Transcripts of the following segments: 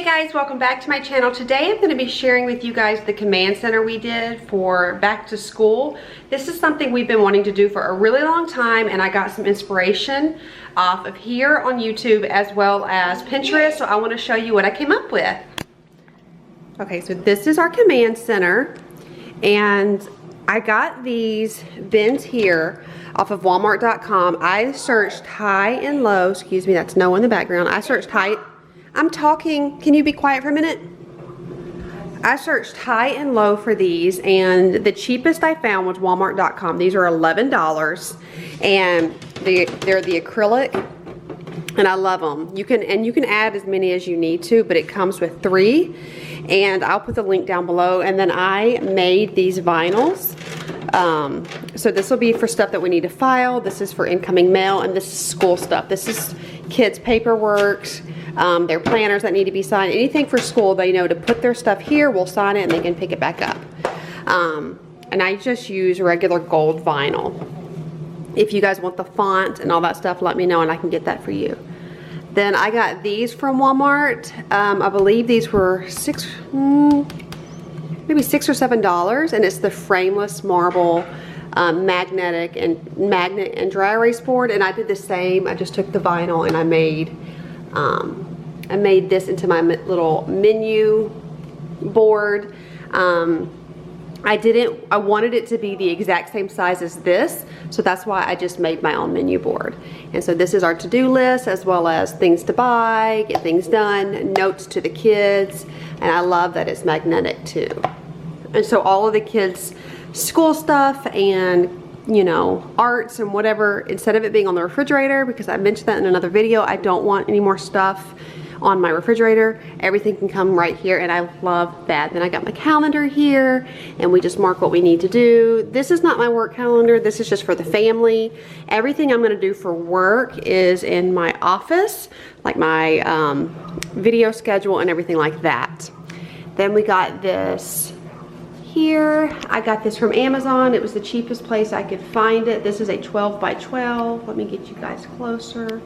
Guys, welcome back to my channel. Today I'm going to be sharing with you guys the command center we did for back to school. This is something we've been wanting to do for a really long time, and I got some inspiration off of here on YouTube as well as Pinterest, so I want to show you what I came up with. Okay, so this is our command center, and I got these bins here off of Walmart.com. I searched high and low. Excuse me, that's Noah in the background. I searched high. I'm talking. Can you be quiet for a minute? I searched high and low for these, and the cheapest I found was Walmart.com. These are $11, and they're the acrylic, and I love them. You can add as many as you need to, but it comes with 3, and I'll put the link down below. And then I made these vinyls. So this will be for stuff that we need to file. This is for incoming mail, and this is school stuff. This is kids' paperwork. Their planners that need to be signed, anything for school. They know to put their stuff here, we'll sign it, and they can pick it back up. And I just use regular gold vinyl. If you guys want the font and all that stuff, let me know and I can get that for you. Then I got these from Walmart. I believe these were maybe $6 or $7, and it's the frameless marble magnet and dry erase board. And I did the same. I just took the vinyl and I made this into my little menu board. I wanted it to be the exact same size as this, so that's why I just made my own menu board. And so this is our to-do list, as well as things to buy, get things done, notes to the kids, and I love that it's magnetic too. And so all of the kids' school stuff and, you know, arts and whatever, instead of it being on the refrigerator, because I mentioned that in another video, I don't want any more stuff on my refrigerator. Everything can come right here, and I love that. Then I got my calendar here, and we just mark what we need to do. This is not my work calendar. This is just for the family. Everything I'm going to do for work is in my office, like my video schedule and everything like that. Then we got this here. I got this from Amazon. It was the cheapest place I could find it. This is a 12 by 12. Let me get you guys closer.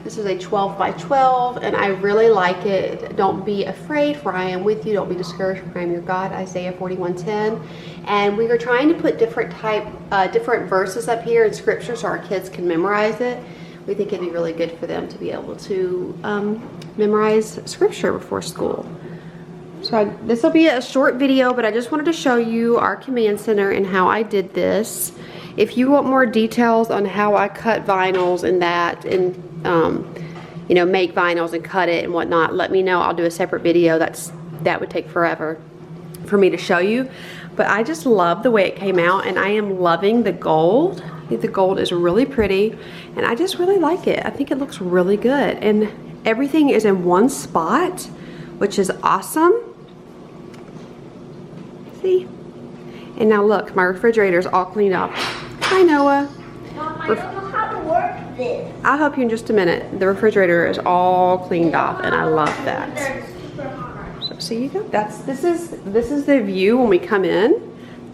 This is a 12 by 12, and I really like it. Don't be afraid, for I am with you. Don't be discouraged, for I am your God. Isaiah 41:10. And we were trying to put different verses up here in scripture so our kids can memorize it. We think it'd be really good for them to be able to memorize scripture before school. So this will be a short video, but I just wanted to show you our command center and how I did this. If you want more details on how I cut vinyls and that, and you know, make vinyls and cut it and whatnot, let me know. I'll do a separate video. That would take forever for me to show you. But I just love the way it came out, and I am loving the gold. I think the gold is really pretty, and I just really like it. I think it looks really good, and everything is in one spot, which is awesome. See? And now look, my refrigerator is all cleaned up. Hi, Noah. Mom, I don't know how to work this. I'll help you in just a minute. The refrigerator is all cleaned off, and I love that. So see, you go. This is the view when we come in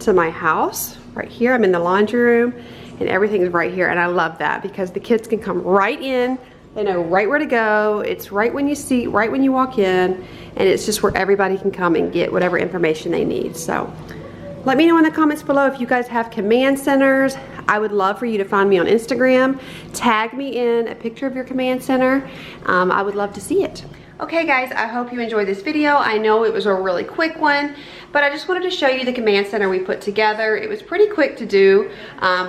to my house. Right here, I'm in the laundry room, and everything is right here, and I love that because the kids can come right in. They know right where to go. It's right when you see, right when you walk in, and it's just where everybody can come and get whatever information they need. So let me know in the comments below if you guys have command centers. I would love for you to find me on Instagram. Tag me in a picture of your command center. I would love to see it. Okay guys, I hope you enjoyed this video. I know it was a really quick one, but I just wanted to show you the command center we put together. It was pretty quick to do,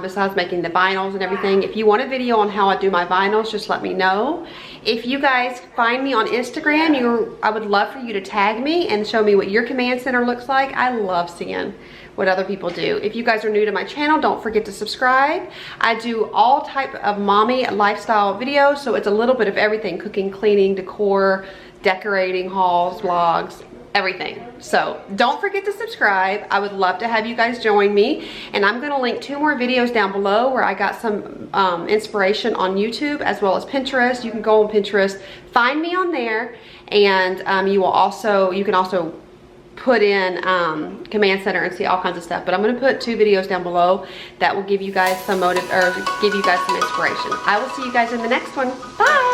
besides making the vinyls and everything. If you want a video on how I do my vinyls, just let me know. If you guys find me on Instagram, I would love for you to tag me and show me what your command center looks like. I love seeing what other people do. If you guys are new to my channel, don't forget to subscribe. I do all type of mommy lifestyle videos, so it's a little bit of everything: cooking, cleaning, decor, decorating, hauls, vlogs, everything. So don't forget to subscribe. I would love to have you guys join me, and I'm going to link 2 more videos down below where I got some inspiration on YouTube as well as Pinterest. You can go on Pinterest, find me on there, and you can also put in command center and see all kinds of stuff. But I'm going to put 2 videos down below that will give you guys some motive, or give you guys some inspiration. I will see you guys in the next one. Bye.